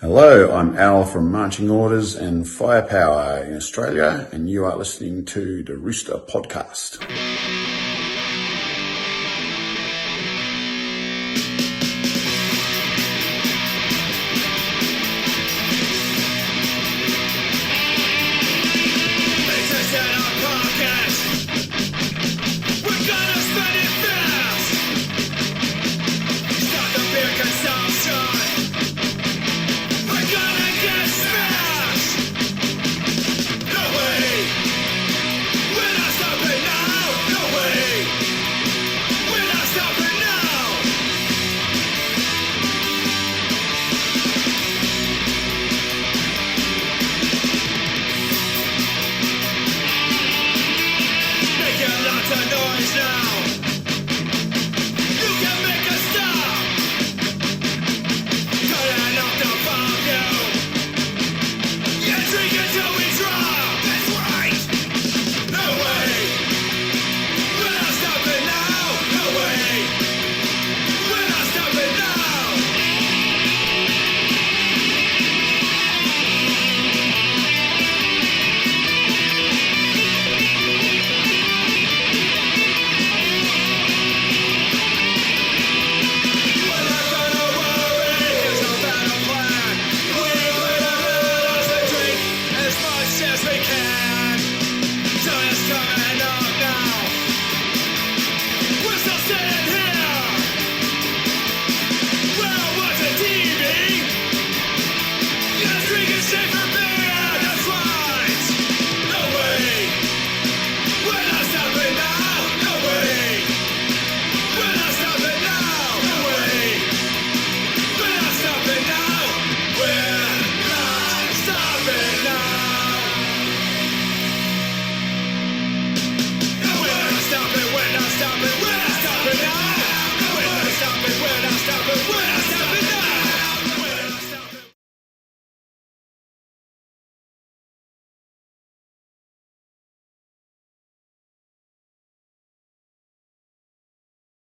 Hello, I'm Al from Marching Orders and Firepower in Australia, and you are listening to the Roosta podcast.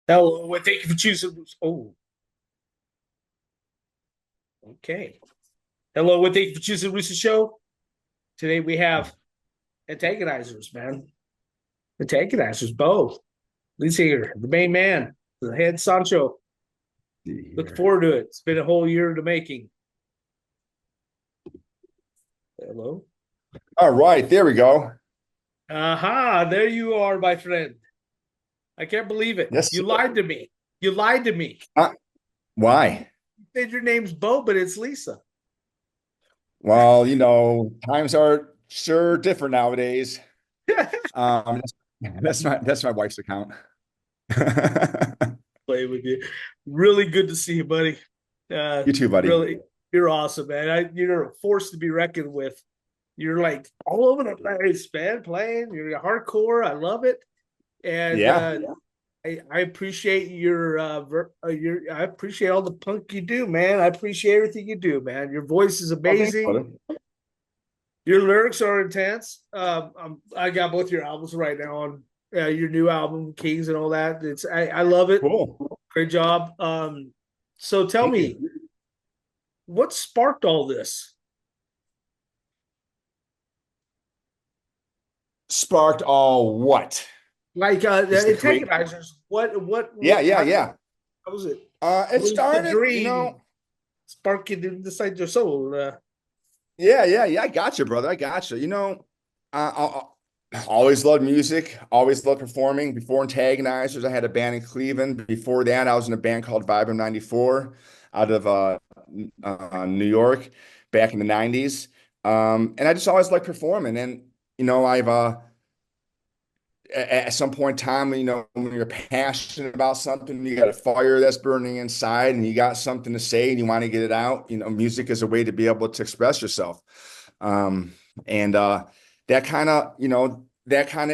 Hello, and thank you for choosing. Oh, okay. Hello, and thank you for choosing Roosta Show. Today we have Antagonizers, man. Antagonizers, both. Lee's here, the main man, the head Sancho. Looking forward to it. It's been a whole year in the making. Hello. All right, there we go. Aha, there you are, my friend. I can't believe it. Yes, You sir. lied to me. You lied to me. Why? You said your name's Bo, but it's Lisa. Well, times are sure different nowadays. That's my wife's account. Play with you. Really good to see you, buddy. You too, buddy. Really, you're awesome, man. You're a force to be reckoned with. You're like all over the place, man. Playing, you're hardcore. I love it, and Yeah. I appreciate I appreciate all the punk you do, man. I appreciate everything you do, man. Your voice is Oh, thanks, amazing. brother. Your lyrics are intense. I got both your albums right now on your new album, Kings, and all that. I love it. Cool. Great job. So tell Thank me, you. what sparked all this? Sparked all what? Like Just the the create. Antagonizers. What? Yeah. How was it? It What was the started, dream sparking inside your soul? yeah. I got you, brother. I got you. I always loved music, always loved performing. Before Antagonizers, I had a band in Cleveland. Before that, I was in a band called Vibe 94 out of New York back in the 90s. And I just always liked performing. And, I've at some point in time, when you're passionate about something, you got a fire that's burning inside and you got something to say and you want to get it out. Music is a way to be able to express yourself. And that kind of,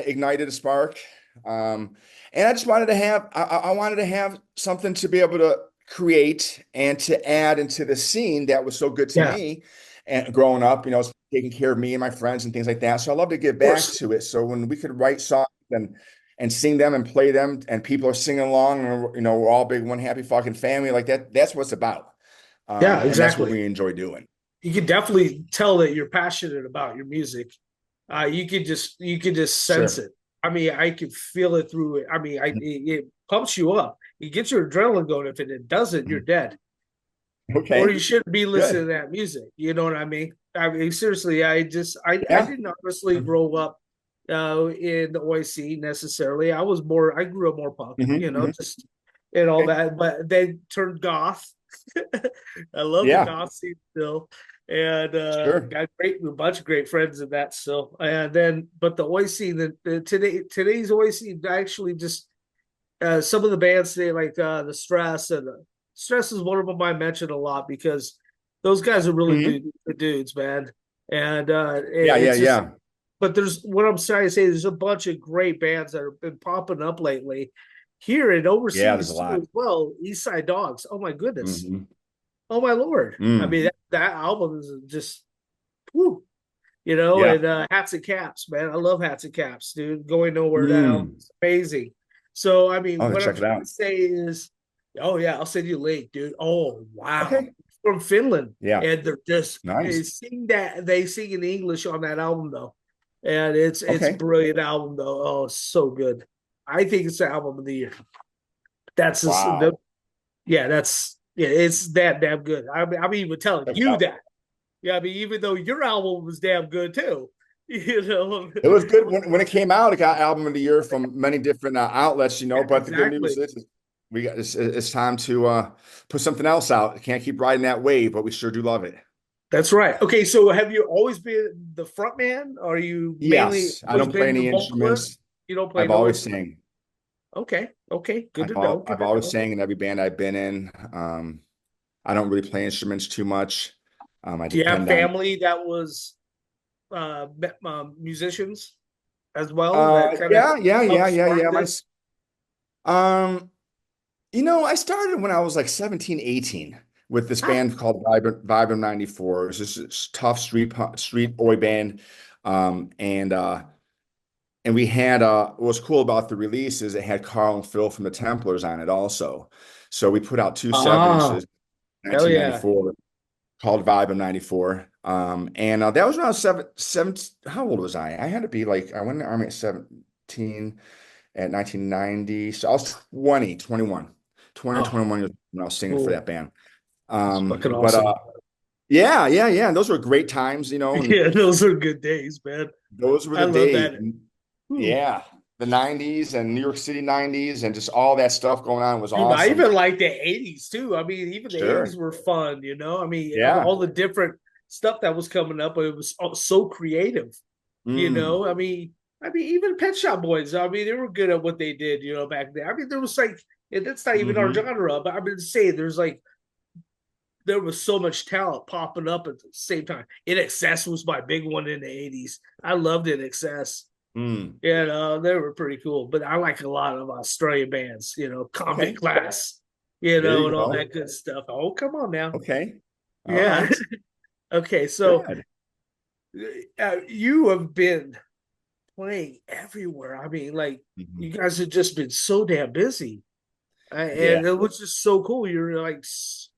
ignited a spark. And I just wanted to have, I wanted to have something to be able to create and to add into the scene that was so good to Yeah, me. And growing up, it's taking care of me and my friends and things like that. So I love to give of back course. to it. So when we could write songs and sing them and play them and people are singing along and we're all big one happy fucking family like that, that's what it's about. Yeah, And that's what exactly. we enjoy doing. You can definitely tell that you're passionate about your music. You could just sense Sure. it. I mean, I could feel it through it. I mean, it pumps you up. It gets your adrenaline going. If it doesn't, you're dead. Or Okay. you shouldn't be listening Good. to that music. You know what I mean? I mean, seriously, I Yeah. didn't honestly grow up in the oi scene necessarily. I grew up more punk, Hmm. Hmm. just and all Okay. that. But then turned goth. I love the Yeah. goth scene still, and Sure. got a bunch of great friends in that still. And then, but the oi scene, today's oi scene actually just some of the bands today, like the Stress and Stress is one of them I mentioned a lot because those guys are really Hmm. good dudes, man. And Yeah. Yeah. it's just, Yeah. but there's what I'm trying to say. There's a bunch of great bands that have been popping up lately, here and Yeah. There's a overseas too lot. as well. East Side Dogs. Oh my goodness. Hmm. Oh my lord. I mean Mm. that album is just whew, Yeah. and Hats and Caps, man. I love Hats and Caps, dude. Going Nowhere, that album Mm. is amazing. So, I mean, Oh, what I'm check it trying out. to say is, oh, yeah, I'll send you a link, dude. Oh, wow. Okay. From Finland. Yeah. And they're just Nice. they sing in English on that album, though. And it's a Okay. brilliant album, though. Oh, it's so good. I think it's the album of the year. That's just, Wow. yeah, it's that damn good. I'm even telling Check it you out. that. Yeah, I mean, even though your album was damn good too, you know. It was good when it came out. It got album of the year from many different outlets, Yeah, But the good news exactly. is we got it's time to put something else out. Can't keep riding that wave, but we sure do love it. That's right. Okay, so have you always been the front man? Or are you mainly Yes, I always don't play been the any vocalist? instruments. You don't play I've no always instrument? sang. Okay, okay, good to know. Good I've to always know. sang in every band I've been in. I don't really play instruments too much. I Do you have depend on. family that was musicians as well that kind of helped spark Yeah. this? Um, I started when I was like 17, 18 with this Ah, band called Vibe 94. It's just this tough street oi band. And we had what was cool about the release is it had Carl and Phil from the Templars on it also. So we put out two 7 inches, hell yeah. 1994, called Vibe of 94. And that was around seven. How old was I? I had to be like, I went in the army at 17 at 1990. So I was 20, 21, 20 or Oh, 21 years old when I was singing for cool. that band. It's fucking But awesome. yeah. Those were great times, and Yeah, those are good days, man. those were I the love days. that. Whew. Yeah. The 90s and New York City 90s and just all that stuff going on was Dude, I awesome. even like the 80s too. I mean, even the 80s Sure. were fun, you know? I mean, of Yeah. all the different stuff that was coming up, it was so creative, you Mm. know? I mean, even Pet Shop Boys, I mean, they were good at what they did, back then. I mean, there was like, and that's not even our Hmm. genre, but I mean, to say there was so much talent popping up at the same time. In Excess was my big one in the 80s. I loved In Excess. Mm. They were pretty cool. But I like a lot of Australian bands, Okay. Convict Class, There you and all go. that good stuff. Oh, come on now. Okay. All Yeah. right. Okay. So Good. you have been playing everywhere. I mean, like, Mhm. you guys have just been so damn busy. Yeah. And it was just so cool. You're like,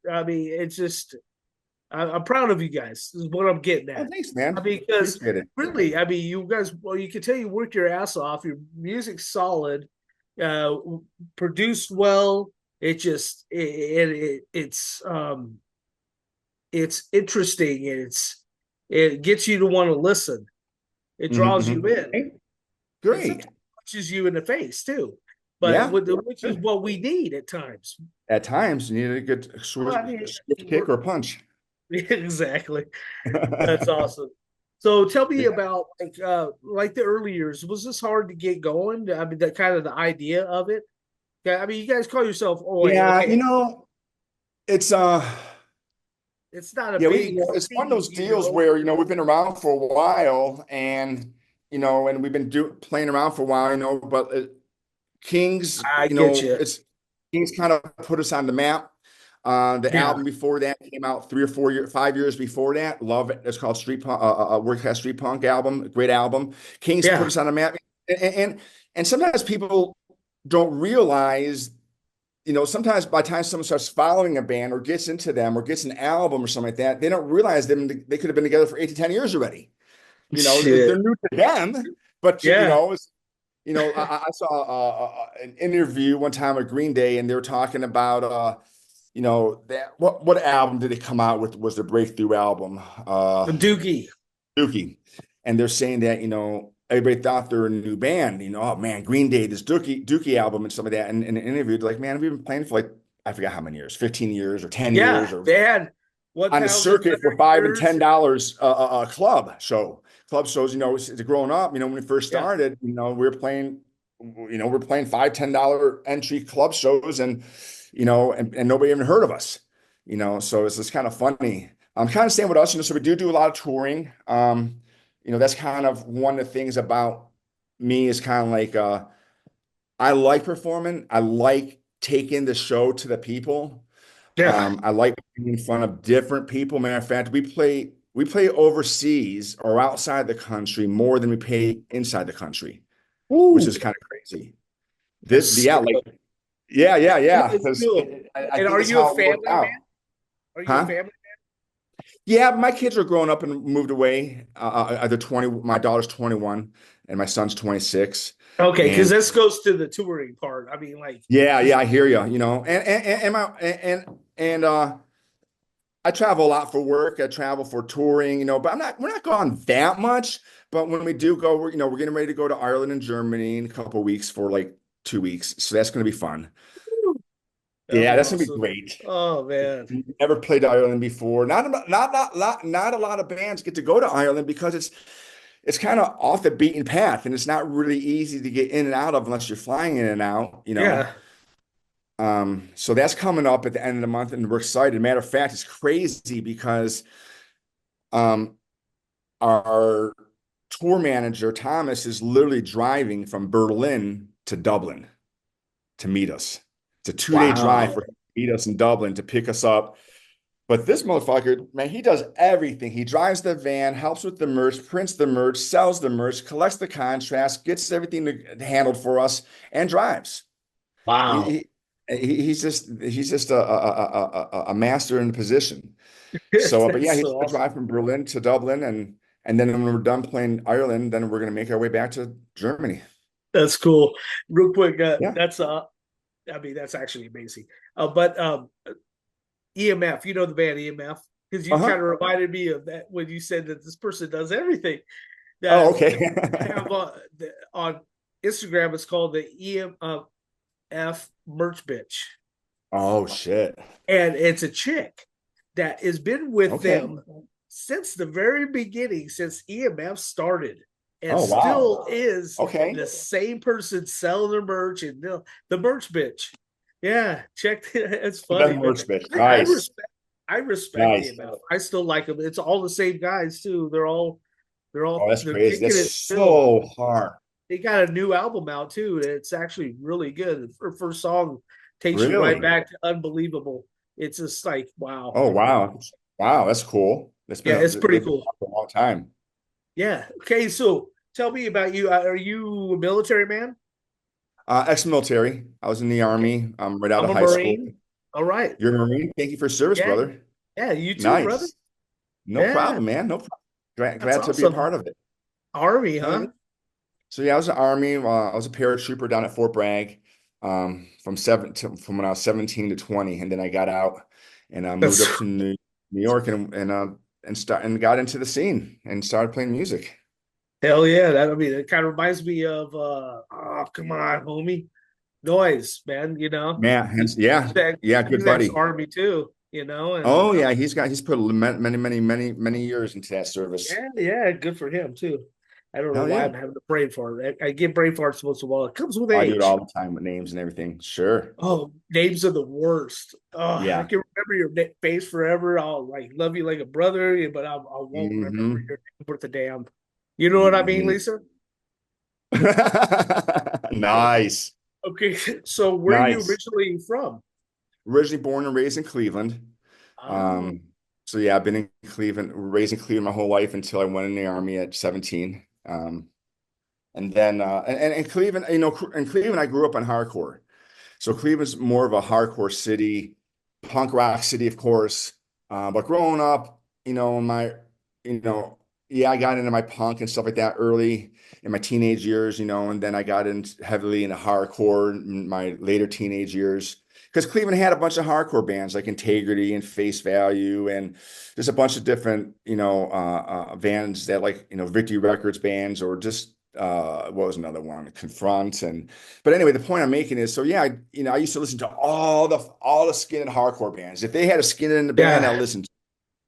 I mean, it's just, I'm proud of you guys. This is what I'm getting Oh, at. thanks, I man. mean, because Appreciate it. really, I mean, you guys, well, you can tell you work your ass off. Your music's solid, uh, produced well. It just, it's interesting. And it gets you to want to listen. It draws you in, Okay. and Great. sometimes punches you in the face too. But Yeah. which is Good. what we need at times. At times, you need a good Well, I mean, swift kick or a punch. exactly. That's awesome. So tell me about like the early years. Was this hard to get going? I mean, that kind of the idea of it. Yeah, I mean, you guys call yourself Oi. Yeah, Okay, it's it's not a yeah, big it's one of scene, those deals where we've been around for a while, and and we've been playing around for a while, but Kings, I get you. it's Kings kind of put us on the map. The Yeah, album before that came out 5 years before that. Love it. It's called Street Punk, Work Class Street Punk album. Great album. Kings put yeah, us on the map, and sometimes people don't realize sometimes by the time someone starts following a band or gets into them or gets an album or something like that, they don't realize they could have been together for 8 to 10 years already. Shit. They're new to them, but Yeah. I saw an interview one time at Green Day, and they were talking about that what album did they come out with was the breakthrough album, Dookie. Dookie, and they're saying that everybody thought they were a new band, oh man, Green Day, this Dookie album and some of that, and in an interview, they're like, man, we've been playing for like I forgot how many years, 15 years or 10 years Yeah. or They had on the 1,000 circuit for $5 and $10 a club shows. It's growing up. When we first Yeah. started, we're playing $5-10 entry club shows, and and nobody even heard of us. So it's just kind of funny. I'm kind of staying with us, so we do a lot of touring. That's kind of one of the things about me is kind of like I like performing. I like taking the show to the people. Yeah. I like being in front of different people. Matter of fact, we play overseas or outside the country more than we pay inside the country, which Ooh. is kind of crazy. That's Yeah, cool. yeah. It's Because cool. I And think are that's you a how it worked family out. man? Are you a Huh? family? Yeah, my kids are growing up and moved away. They're 20. My daughter's 21 and my son's 26. Okay, because And this goes to the touring part. I mean, like, yeah, I hear you. And I travel a lot for work. I travel for touring, but we're not gone that much. But when we do go, we're getting ready to go to Ireland and Germany in a couple of weeks for like 2 weeks. So that's going to be fun. that'll Yeah, be that's going to be awesome. great. Oh man. Never played Ireland before. Not a lot of bands get to go to Ireland because it's kind of off the beaten path, and it's not really easy to get in and out of unless you're flying in and out. Yeah. So that's coming up at the end of the month, and we're excited. Matter of fact, it's crazy because um, our tour manager, Thomas, is literally driving from Berlin to Dublin to meet us. It's a 2 day drive Wow. for him to meet us in Dublin to pick us up. But this motherfucker, man, he does everything. He drives the van, helps with the merch, prints the merch, sells the merch, collects the contracts, gets everything handled for us, and drives. Wow. He, he's just a master in the position. So, but yeah, That's he's so gonna awesome. drive from Berlin to Dublin, and then when we're done playing Ireland, then we're gonna make our way back to Germany. That's cool. Real quick, Yeah. I mean, that's actually amazing. But EMF, you know the band EMF, because you kind Uh-huh. of reminded me of that when you said that this person does everything. Oh, That okay. have on Instagram, it's called the EMF merch bitch, Oh shit. and it's a chick that has been with Okay. them since the very beginning, since EMF started, and Oh wow. still is Okay. the same person selling their merch and the merch bitch. Yeah, check. It's The funny, man. merch bitch. I Nice. respect. I respect Nice. EMF. I still like them. It's all the same guys too. Oh, that's they're crazy. kicking That's it still. so hard. They got a new album out too. It's actually really good. The first song takes you right Really? back to unbelievable. It's just like wow. Oh wow. Wow, that's cool. Yeah, it's They've pretty been cool. around for a long time. Yeah. Okay, so tell me about you. Are you a military man? Ex-military. I was in the Okay. Army, right out I'm of a high school. Marine. All right. You're a Marine. Thank you for service, Yeah. brother. Yeah, you too, brother. Nice. No Yeah, problem, man. No problem. that's Glad to be a awesome. part of it. Army, Yeah. huh? So yeah, I was in the Army. I was a paratrooper down at Fort Bragg, from when I was 17 to 20, and then I got out and I moved That's up to New York and got into the scene and started playing music. hell yeah. That I mean, it kind of reminds me of oh, come on, homie. Noise, man, you know. Yeah, yeah, yeah, good He's buddy. ex-army too, and Oh yeah, he's put many years into that service. yeah, good for him too. I don't know Hell why yeah. I'm having a brain fart. I get brain farts once in a while. It comes with I do it age. all the time with names and everything. Sure. Oh, names are the worst. Oh, I Yeah. can remember your face forever. I'll like love you like a brother, but I won't remember Hmm. your name worth a damn. You know what I mean, Hmm. Lisa? Nice. Okay, so where are you Nice. originally from? Originally born and raised in Cleveland. Oh, Um, so yeah, I've been in Cleveland, raised in Cleveland my whole life until I went in the Army at 17. And then in Cleveland, in Cleveland, I grew up on hardcore. So Cleveland's more of a hardcore city, punk rock city, of course. But growing up, you know, yeah, I got into my punk and stuff like that early in my teenage years, and then I got heavily into hardcore in my later teenage years. Because Cleveland had a bunch of hardcore bands like Integrity and Face Value, and there's a bunch of different, bands that Victory Records bands, or just what was another one? Confront. But anyway, the point I'm making is, so yeah, I used to listen to all the skinhead hardcore bands. If they had a skinhead in the band, I Yeah. listened.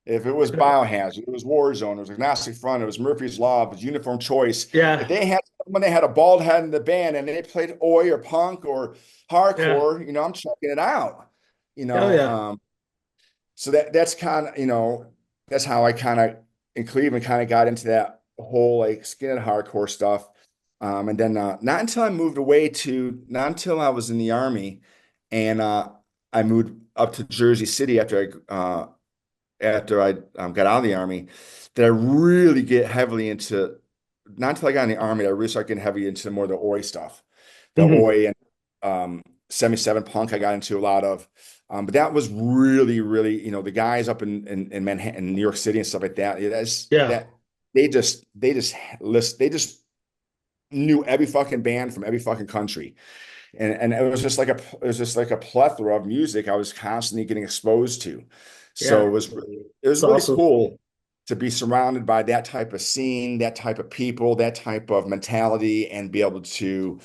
If it was Biohazard, it was Warzone, it was Agnostic Front, it was Murphy's Law, it was Uniform Choice. If Yeah. they had someone that had a bald head in the band and they played oi or punk or Yeah. hardcore, I'm checking it out. You Hell know, yeah. um, so that's kind of, that's how I kind of in Cleveland kind of got into that whole like skinhead hardcore stuff. And then not until I was in the army, and I moved up to Jersey City after I got out of the army, that I really get heavily into, not until I got in the army, I really started getting heavy into more of the oi stuff, the Mhm. oi and 77 punk I got into a lot of. But that was really, really, the guys up in Manhattan, New York City and stuff like that. Yeah, Yeah. they just knew every fucking band from every fucking country. And it was just like a plethora of music I was constantly getting exposed to. So Yeah. it was It's really awesome. cool to be surrounded by that type of scene, that type of people, that type of mentality, and be able to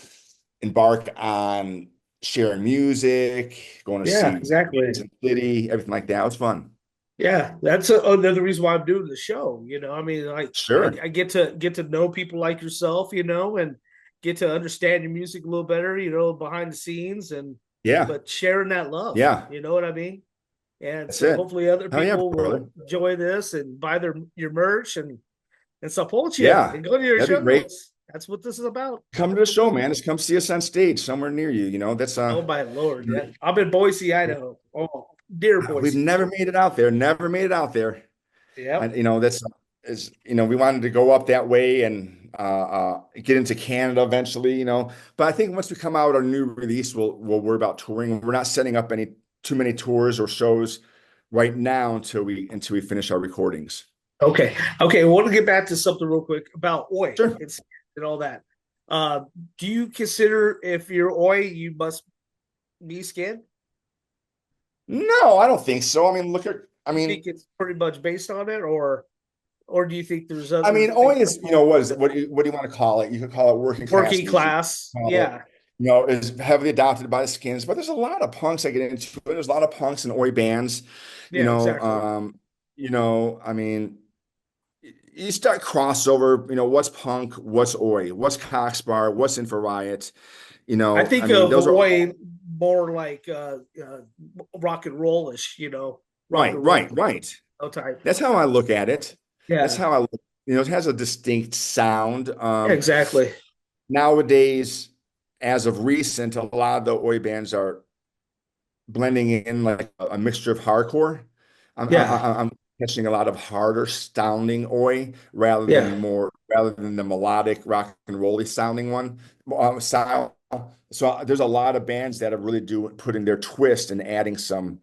embark on sharing music, going to Yeah, see exactly. bands in the city, everything like that. It was fun. Yeah, that's another reason why I'm doing the show. I mean, like Sure. I get to know people like yourself, and get to understand your music a little better, behind the scenes, and Yeah. but sharing that love, Yeah. you know what I mean? And That's so it. hopefully other Hell yeah, people brother. will enjoy this and buy your merch and support you Yeah. and go to your That'd be great. shows. That's what this is about. Come to the show, man. Just come see us on stage somewhere near you. That's Oh my Lord. Yeah. I'm in Boise, Idaho. Oh, dear we've Boise. never made it out there. Never made it out there. And Yep. that's is we wanted to go up that way and get into Canada eventually. But I think once we come out with our new release, we'll worry about touring. We're not setting up any too many tours or shows right now until we finish our recordings. Okay. Okay. I want to get back to something real quick about Oi Sure. and all that. Uh, do you consider if you're Oi, you must be skinned? No, I don't think so. I You mean, think it's pretty much based on it, or do you think there's other things always, what is it? What do you want to call it? You could call it working class working music. class? Call it, Yeah. is heavily adopted by the skins, but there's a lot of punks I get into. There's a lot of punks and oi bands. You Yeah, know, exactly. um, I mean, you start crossover. What's punk? What's oi? What's Coxbar? What's Infra Riot? I think of Those are Oi all more like rock and rollish, rock right, and roll right, right. type. That's how I look at it. That's Yeah. how I look. It has a distinct sound. Yeah, exactly. Nowadays, as of recent, a lot of the oi bands are blending in like a mixture of hardcore. Yeah. I'm catching a lot of harder sounding oi Yeah. rather than the melodic rock and rolly sounding one style. So there's a lot of bands that are really putting their twist and adding some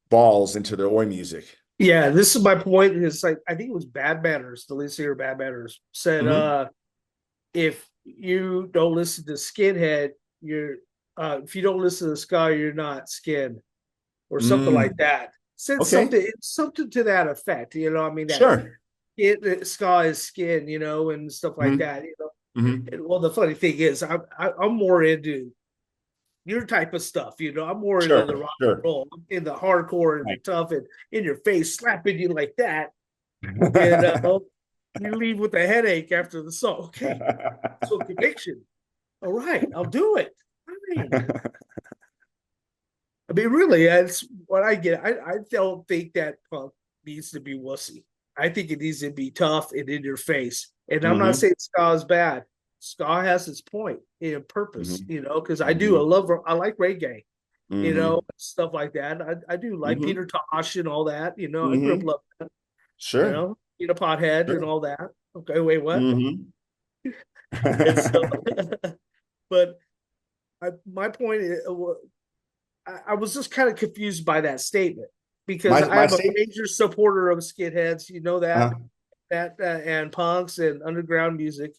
balls into their oi music. Yeah, this is my point. It's like I think it was Bad Manners, the lead singer of Bad Manners said, Hmm. if you don't listen to Skinhead, you're if you don't listen to Ska, you're not skin or something like Mm, that. Said okay, something to that effect. I mean sure. that Ska is skin, and stuff like Hmm. that. Hmm. And, well, the funny thing is, I'm more into your type of stuff. I'm more into the Sure, rock and sure. roll, in the hardcore and the Right. tough and in your face, slapping you like that. And you leave with a headache after the song. Okay, so conviction. All right, I'll do it. Fine. I mean, really, that's what I get. I don't think that punk needs to be wussy. I think it needs to be tough and in your face. And I'm not Hmm. saying ska is bad. Ska has its point and purpose, Hmm. because I do. Hmm. I like reggae, Hmm. stuff like that. I do like Hmm. Peter Tosh and all that. I grew up Hmm. loving that, Sure, Peter Pothead and sure. all that. Okay, wait, what? Hmm. And so, but my point is, I was just kind of confused by that statement because My I'm a state. major supporter of skinheads. You know Uh, that and punks and underground music.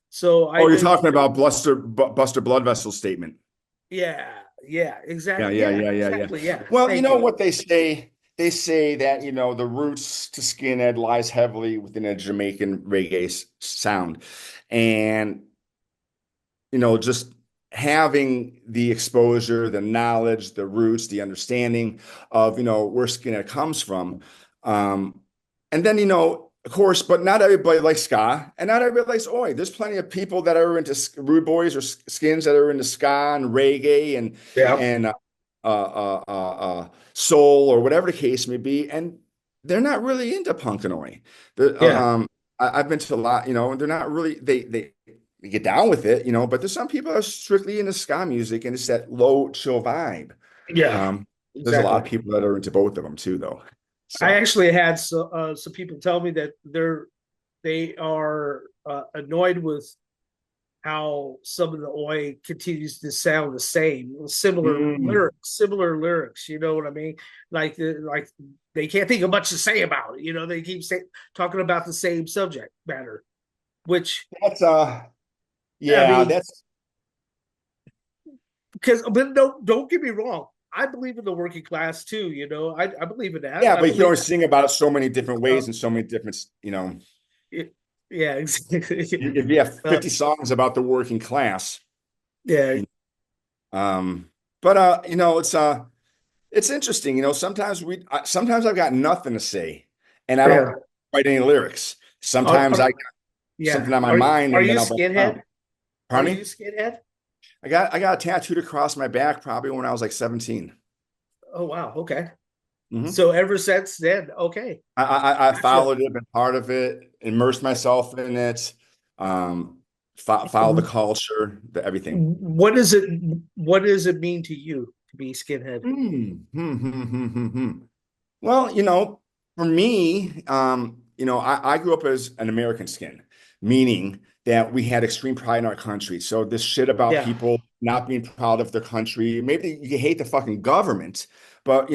So oh, you're talking about Buster Blood Vessel statement. yeah, yeah, Yeah, exactly, yeah, yeah, yeah, yeah, yeah. exactly, yeah. Well, you Thank know you. what they say? They say that, the roots to skinhead lies heavily within a Jamaican reggae sound. And, just having the exposure, the knowledge, the roots, the understanding of, where skinhead comes from. And then, of course, but not everybody likes ska and not everybody likes oi. There's plenty of people that are into rude boys or skins that are into ska and reggae Yeah, and soul or whatever the case may be, and they're not really into punk and oi. yeah, I've been to a lot, and they're not really they get down with it, but there's some people that are strictly into ska music and it's that low chill vibe. yeah, Um, there's a lot exactly. of people that are into both of them too, though. I So. actually had some people tell me that they are annoyed with how some of the oi continues to sound the same, Mm. similar lyrics. You know what I mean? Like they can't think of much to say about it. They keep talking about the same subject matter, which That's I yeah, mean, that's because but don't get me wrong. I believe in the working class too. I believe in that. yeah, I but you can believe only sing about it so many different uh, ways and so many different, it, yeah, exactly. if you have uh, 50 songs about the working class, yeah, you um, but it's interesting, sometimes I've got nothing to say and I don't yeah. write any lyrics. Are, Sometimes I are, got yeah. something on my Are mind are and you then a I'll bust it skinhead? down. Are Pardon you a me? skinhead? I got tattooed across my back probably when I was like 17. Oh wow. Okay. Mhm. So ever since then, okay. I Gotcha. followed it, been part of it, immersed myself in it, um, follow the culture, everything. What does it what does it mean to you to be skinhead? Hmm. Well, for me, I grew up as an American skin, meaning that we had extreme pride in our country. So this shit about Yeah. people not being proud of their country, maybe you hate the fucking government, but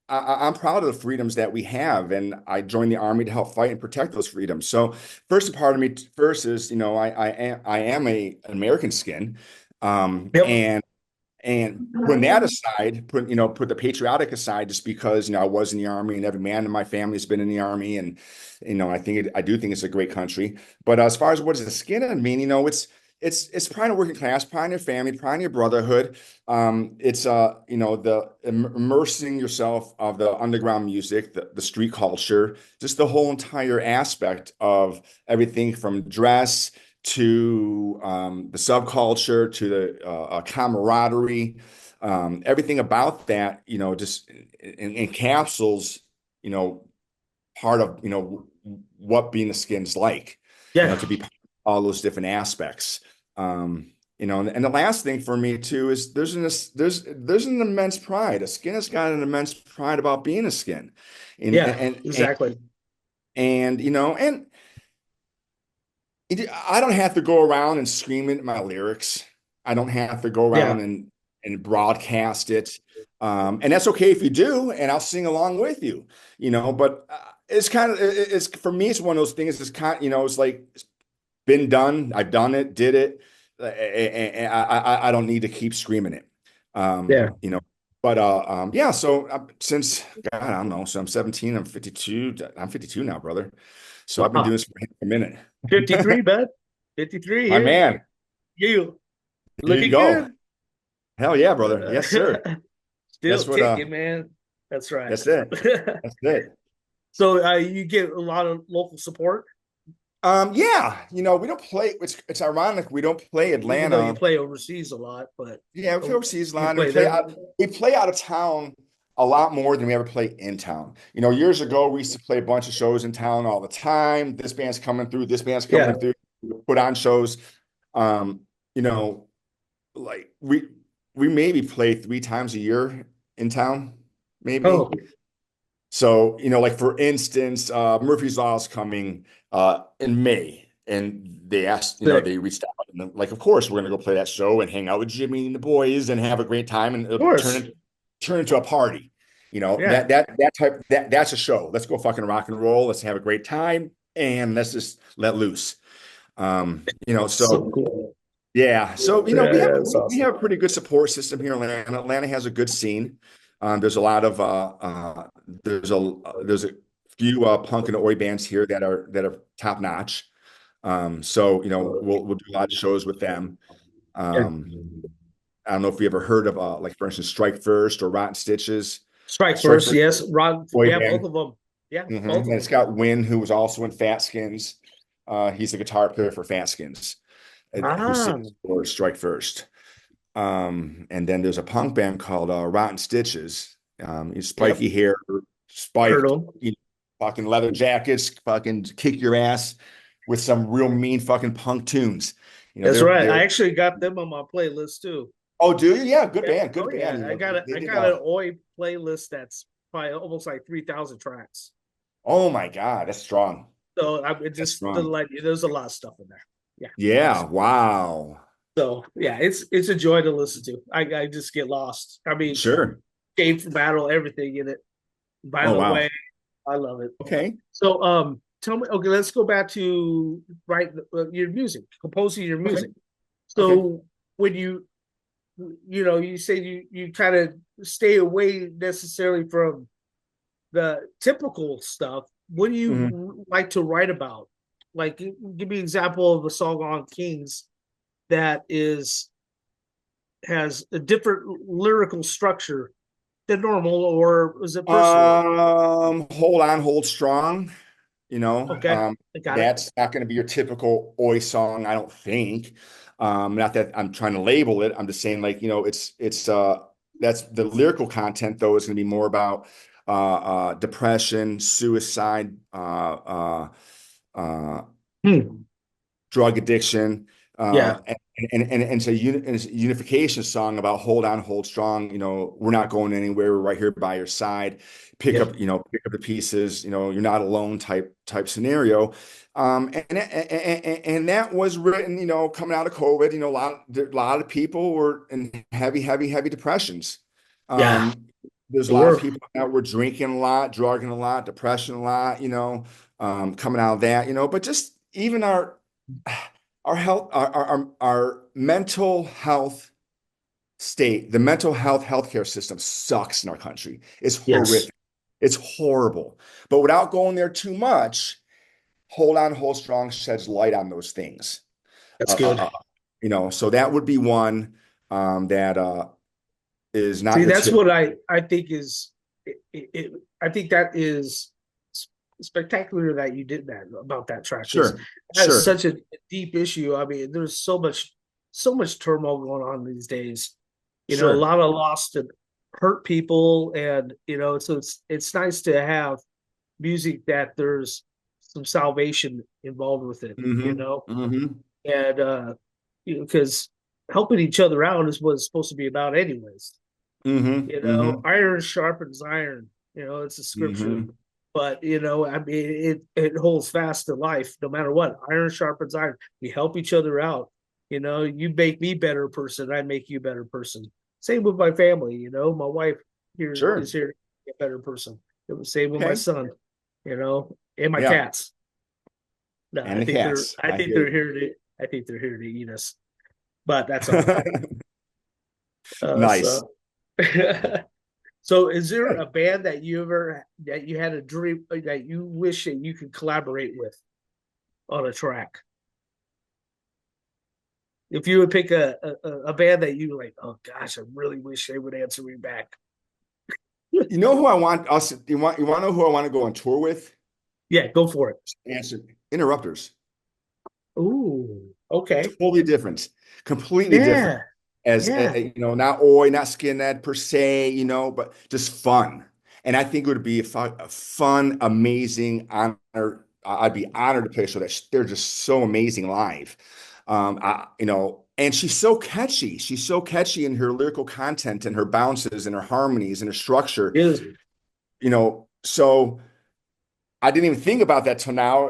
I'm proud of the freedoms that we have, and I joined the army to help fight and protect those freedoms. So first part of me first is, I am an American skin, Yep. and putting that aside, put the patriotic aside, just because I was in the army and every man in my family has been in the army, and I do think it's a great country. But as far as what does the skin mean, it's pride in working class, pride in your family, pride in your brotherhood. It's the immersing yourself of the underground music, the street culture, just the whole entire aspect of everything from dress to the subculture, to the camaraderie, everything about that, just encapsulates, you know, part of, what being a skin's like, Yeah. to be part of all those different aspects. And the last thing for me too is there's an immense pride. A skin has got an immense pride about being a skin, and Yeah. and and, Exactly. and I don't have to go around and scream at my lyrics. I don't have to go Yeah. around and broadcast it. And that's okay if you do, and I'll sing along with you, but it's kind of, it's for me, it's one of those things. It's kind of, it's like it's been done. I've done it, did it. And I don't need to keep screaming it. Yeah. But yeah, so since God, I don't know, so I'm 17, I'm 52, I'm 52 now, brother. So I've been Wow. doing this for a minute. 53, bud. 53 My here. man, You here you looking go. good. Hell yeah, brother. Yes, sir. Still That's what ticking, man. That's right. that's it. That's it. So you get a lot of local support, Yeah, we don't play, it's ironic, we don't play even though you Atlanta. play overseas a lot, but Yeah, we play overseas a you lot. We play play there. out we play out of town a lot more than we ever play in town. Years ago we used to play a bunch of shows in town all the time. This band's coming through, this band's Yeah. coming through, we put on shows. Um, you know, like we maybe play 3 times a year in town, maybe. Oh, So, like for instance, Murphy's Law is coming in May, and they asked, sick. they reached out, and like, of course, we're gonna go play that show and hang out with Jimmy and the boys and have a great time, and Of it'll turn course. into turn into a party. Yeah. That's a show. Let's go fucking rock and roll. Let's have a great time and let's just let loose. So So cool. yeah. So, we Yeah, have that's we awesome. have a pretty good support system here in Atlanta. Atlanta has a good scene. There's a lot of there's a few punk and oi bands here that are top notch. So, we'll do a lot of shows with them. Yeah. Um, I don't know if you ever heard of like for instance Strike First or Rotten Stitches. Strike Strike First, First yes. Rod, oi yeah, both band. of them. Yeah, both And of it's them. got Win, who was also in Fat Skins. He's the guitar player for Fat Skins, who Ah, sings for Strike First. And then there's a punk band called Rotten Stitches. yep. Spiky hair, Heard spiked, them. fucking leather jackets, fucking kick your ass with some real mean fucking punk tunes. That's right. They're I actually got them on my playlist too. oh, do you? Yeah, good Yeah. band, Oh good band. yeah. I got a They I did got an Oi playlist that's probably almost like 3,000 tracks. oh my God, that's strong. So it That's just to strong. let you, there's a lot of stuff in there. Yeah. Yeah, wow. So yeah, it's a joy to listen to. I just get lost. I mean, Sure. game for battle, everything in it. Oh Violent wow. way, I love it. Okay. So tell me. Okay, let's go back to your music, composing your Okay. music. Okay. So when you say you kind of stay away necessarily from the typical stuff. What do Mhm. you like to write about? Like, give me an example of a song on Kings that has a different lyrical structure than normal, or is it personal? Hold on, hold strong. You know, Okay, I got it. that's not going to be your typical oi song, I don't think. Not that I'm trying to label it. I'm just saying, like, it's that's the lyrical content though is going to be more about depression, suicide, uh, Hmm. drug addiction, Yeah, and it's a unification song about hold on, hold strong. We're not going anywhere. We're right here by your side. yep, Pick up the pieces. You're not alone type scenario. And that was written, coming out of COVID. A lot of people were in heavy depressions. yeah. There's a It lot of worked. people that were drinking a lot, drugging a lot, depression a lot. Coming out of that. But just even our health, our mental health state, the mental health healthcare system sucks in our country. It's Yes, horrific. It's horrible. But without going there too much, hold on, hold strong sheds light on those things. that's Uh, good. uh, so that would be one that is not See, your that's tip. what I think is I think that is spectacular that you did that about that track because Sure, that's sure, such a deep issue. I mean, there's so much turmoil going on these days. A sure. lot of loss to hurt people, and so it's nice to have music that there's some salvation involved with it. Mm-hmm. Mm-hmm. And because helping each other out is what it's supposed to be about, anyways. Mm-hmm. Mm-hmm. Iron sharpens iron. It's a scripture, Mm-hmm. but I mean, it holds fast to life no matter what. Iron sharpens iron. We help each other out. You make me better person, I make you a better person. Same with my family. My wife here Sure. is here to be a better person. It was same with my Okay. son. And my Yeah. cats. No, And the cats. I I think hear they're you. here to I think they're here to eat us, but that's all right. Nice. So So, is there a band that you had a dream that you wish that you could collaborate with on a track? If you would pick a band that you like, oh gosh, I really wish they would answer me back. You know who I want us? You want to know who I want to go on tour with? Yeah, go for it. Answer Interrupters. Ooh, okay. Totally different, completely different. Yeah, As yeah, not oi, not skinhead per se, but just fun. And I think it would be a fun, amazing honor. I'd be honored to play a show that they're just so amazing live. And she's so catchy. She's so catchy in her lyrical content and her bounces and her harmonies and her structure. it is. So I didn't even think about that till now.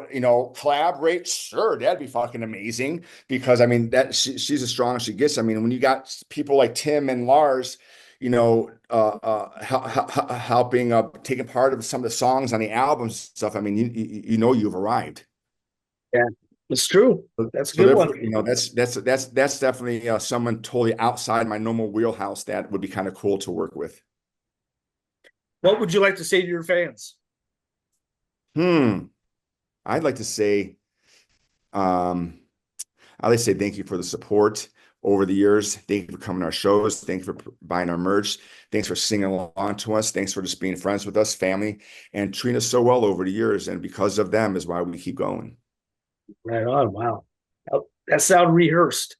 Collaborate, sure, that'd be fucking amazing because I mean that she's as strong as she gets. I mean, when you got people like Tim and Lars, helping taking part of some of the songs on the albums and stuff. I mean, you've arrived. Yeah, it's true. That's a So good one. therefore, that's definitely someone totally outside my normal wheelhouse that would be kind of cool to work with. What would you like to say to your fans? I'd like to say, um, I'd like to say thank you for the support over the years. Thank you for coming to our shows. Thank you for buying our merch. Thanks for singing along to us. Thanks for just being friends with us, family, and treating us so well over the years. And because of them is why we keep going. Right on. Wow. Oh, that sound rehearsed.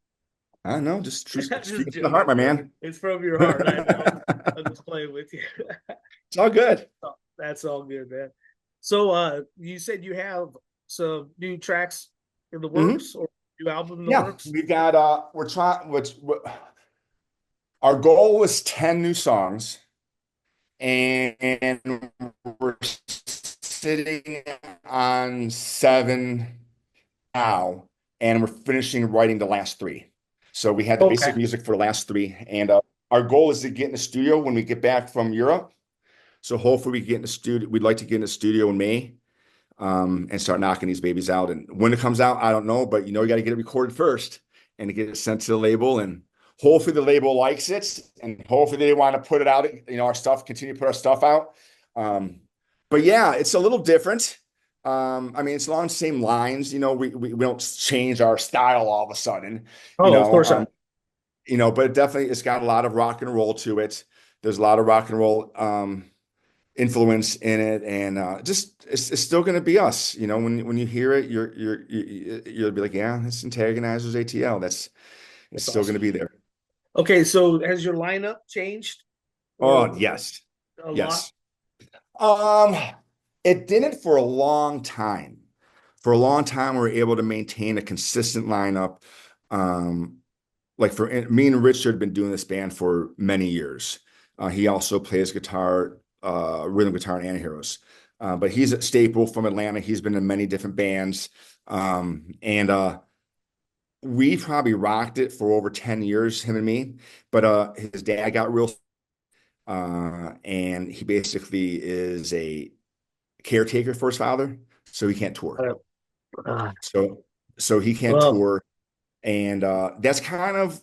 I don't know, just Just speak from the heart, joking. my man. It's from your heart. I know. I'm just playing with you. It's all good. That's all good, man. So you said you have some new tracks in the works or new album in the works? We've got we're trying our goal was 10 new songs, and we're sitting on 7 now, and we're finishing writing the last 3. So we had the basic music for the last 3, and our goal is to get in the studio when we get back from Europe. So hopefully we get in the studio. We'd like to get in the studio in May, and start knocking these babies out. And when it comes out, I don't know, but you got to get it recorded first and to get it sent to the label. And hopefully the label likes it, and hopefully they want to put it out. Our stuff, continue to put our stuff out. But yeah, it's a little different. I mean, it's along the same lines. We don't change our style all of a sudden. Of course not. But it's got a lot of rock and roll to it. There's a lot of rock and roll influence in it, and it's still going to be us. When you hear it, you'll be like, yeah, it's Antagonizers ATL. It's still going to be there. Okay, so has your lineup changed? Oh, yes. A Yes. lot? It didn't for a long time. For a long time, we were able to maintain a consistent lineup. Like for me and Richard have been doing this band for many years. He also plays guitar, rhythm guitar in Antaheroes. But he's a staple from Atlanta. He's been in many different bands. And we probably rocked it for over 10 years, him and me. But his dad got real, and he basically is a caretaker for his father, so he can't tour. So he can't tour. And that's kind of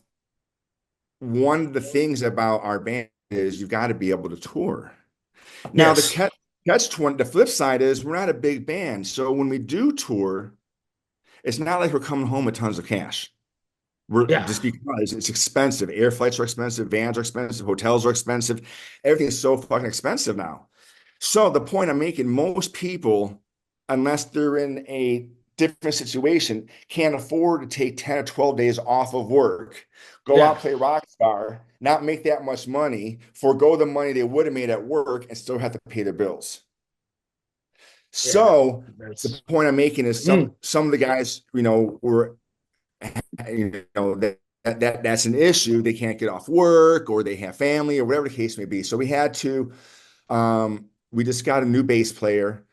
one of the things about our band is you've got to be able to tour. Now, the flip side is we're not a big band. So when we do tour, it's not like we're coming home with tons of cash. Just because it's expensive. Air flights are expensive. Vans are expensive. Hotels are expensive. Everything is so fucking expensive now. So the point I'm making, most people, unless they're in a different situation, can't afford to take 10 or 12 days off of work, go out, play rock star, not make that much money, forego the money they would have made at work, and still have to pay their bills. So the point I'm making is some of the guys, were, that's an issue. They can't get off work, or they have family, or whatever the case may be. So we had to, we just got a new bass player.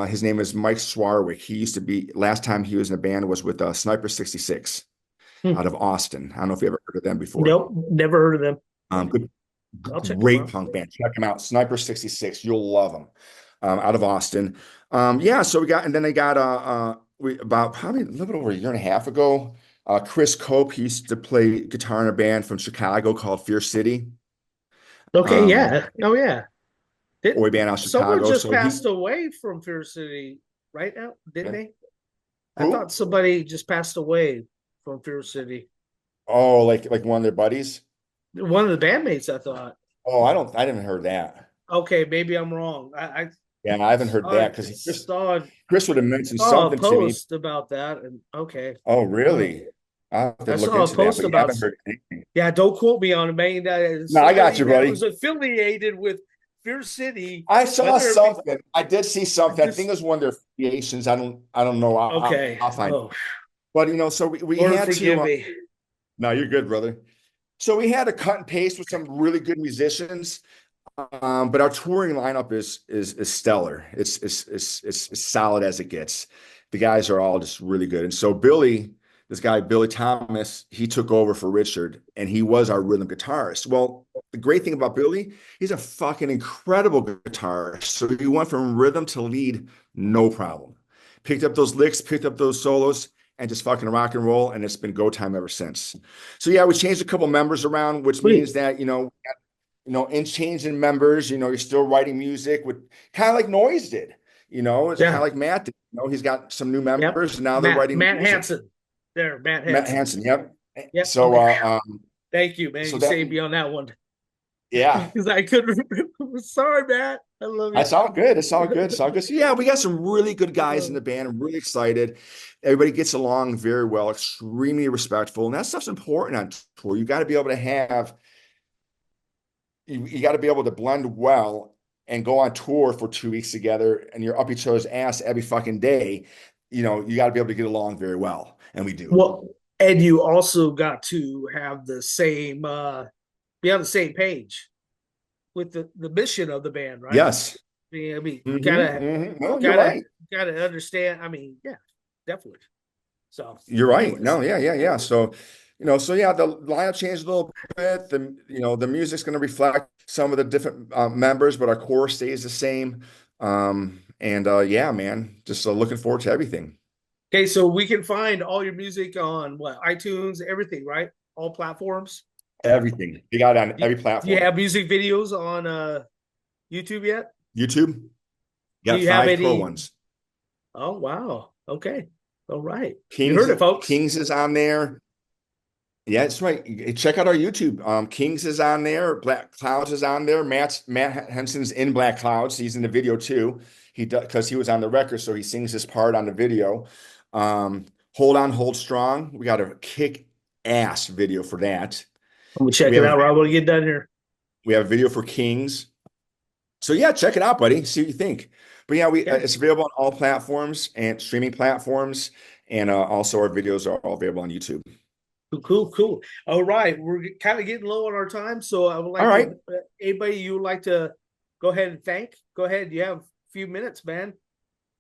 His name is Mike Swarwick. He used to be, last time he was in a band was with Sniper 66 out of Austin. I don't know if you ever heard of them before. Nope, never heard of them. Great punk band. Check them out. Sniper 66. You'll love them. Out of Austin. So they got about probably a little bit over a year and a half ago, Chris Cope. He used to play guitar in a band from Chicago called Fear City. Okay, yeah. Oh, yeah. Boy band out of Chicago. Someone just passed away from Fear City right now, didn't they? I thought somebody just passed away from Fear City. Oh, like one of their buddies? One of the bandmates, I thought. Oh, I didn't heard that. Okay, maybe I'm wrong. I haven't heard that because Chris would have mentioned something to me. A post about that, and okay. Oh, really? I saw a post about. Yeah, don't quote me on it, man. No, I got you, buddy. It was affiliated with Fear City. I saw something. I did see something. I think it was one of their affiliations. I don't know. I'll find it. But so we had to. Me. No, you're good, brother. So we had to cut and paste with some really good musicians. But our touring lineup is stellar. It's solid as it gets. The guys are all just really good. And so Billy this guy, Billy Thomas, he took over for Richard and he was our rhythm guitarist. Well, the great thing about Billy, he's a fucking incredible guitarist. So he went from rhythm to lead, no problem. Picked up those licks, picked up those solos, and just fucking rock and roll. And it's been go time ever since. So yeah, we changed a couple members around, which means that, in changing members, you're still writing music with kind of like Noise did, it's kind of like Matt did. He's got some new members and now they're writing Matt music. Hansen. Matt Hansen. Yep. So, thank you, man. You saved me on that one. Yeah. Because I couldn't remember. Sorry, Matt. I love you. That's all good. It's all good. It's all good. So yeah, we got some really good guys in the band. I'm really excited. Everybody gets along very well, extremely respectful. And that stuff's important on tour. You got to be able to have, you got to be able to blend well and go on tour for 2 weeks together and you're up each other's ass every fucking day. You got to be able to get along very well. And we do. Well, and you also got to have the same, be on the same page with the mission of the band, right? Yes. I mean, gotta understand. I mean, yeah, definitely. So you're right. Anyways. No, yeah. So, the lineup changed a little bit. The music's going to reflect some of the different members, but our core stays the same. Yeah, man, just looking forward to everything. Okay, so we can find all your music on iTunes, everything, right? All platforms. Everything. You got it on every platform. Do you have music videos on YouTube yet? YouTube. You got 5 pro ones. Oh wow. Okay. All right. Kings, you heard it, folks. Kings is on there. Yeah, that's right. Check out our YouTube. Kings is on there. Black Clouds is on there. Matt Henson's in Black Clouds. He's in the video too. He does because he was on the record, so he sings his part on the video. Hold On, Hold Strong. We got a kick-ass video for that. I'm gonna check it out, Rob. When we get done here. We have a video for Kings. So yeah, check it out, buddy. See what you think. But yeah, it's available on all platforms and streaming platforms, and also our videos are all available on YouTube. Cool. All right, we're kind of getting low on our time, so I would like anybody you would like to go ahead and thank. Go ahead. You have a few minutes, man.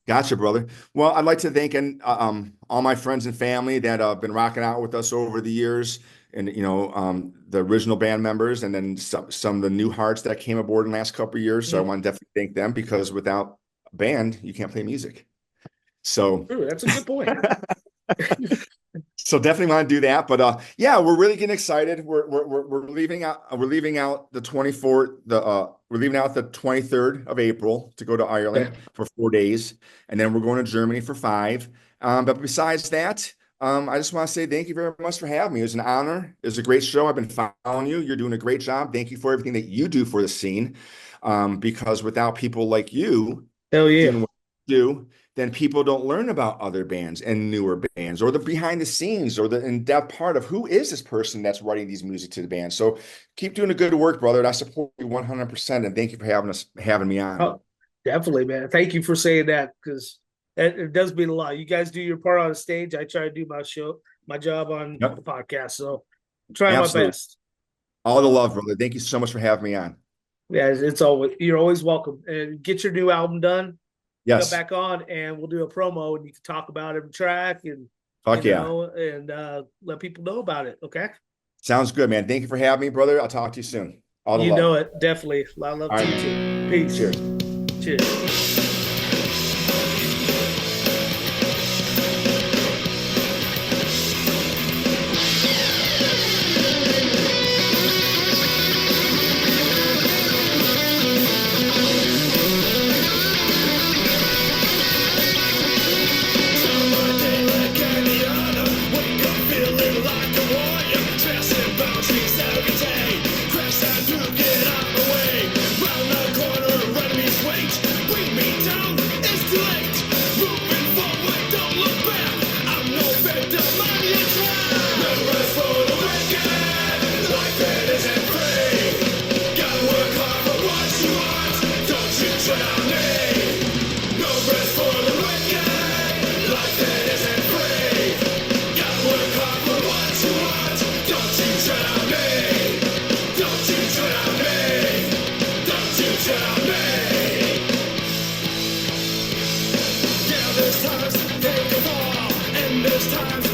Gotcha, brother. Well, I'd like to thank all my friends and family that have been rocking out with us over the years, and the original band members, and then some of the new hearts that came aboard in the last couple of years. So I want to definitely thank them, because without a band, you can't play music. So that's a good point. So definitely want to do that. But yeah, we're really getting excited. We're leaving out the 24th. We're leaving out the 23rd of April to go to Ireland for 4 days, and then we're going to Germany for 5. But besides that, I just want to say thank you very much for having me. It was an honor. It was a great show. I've been following you. You're doing a great job. Thank you for everything that you do for the scene. Because without people like you, doing what you do, then people don't learn about other bands and newer bands, or the behind the scenes, or the in-depth part of who is this person that's writing these music to the band. So keep doing the good work, brother. And I support you 100%. And thank you for having me on. Oh, definitely, man. Thank you for saying that, because it does mean a lot. You guys do your part on the stage. I try to do my job on the podcast. So I'm trying my best. All the love, brother. Thank you so much for having me on. Yeah, you're always welcome. And get your new album done. Yes. Come back on and we'll do a promo, and you can talk about every track and let people know about it. Okay. Sounds good, man. Thank you for having me, brother. I'll talk to you soon. All the love. Know it. Definitely. A lot of love to you too. Peace. Cheers. There's times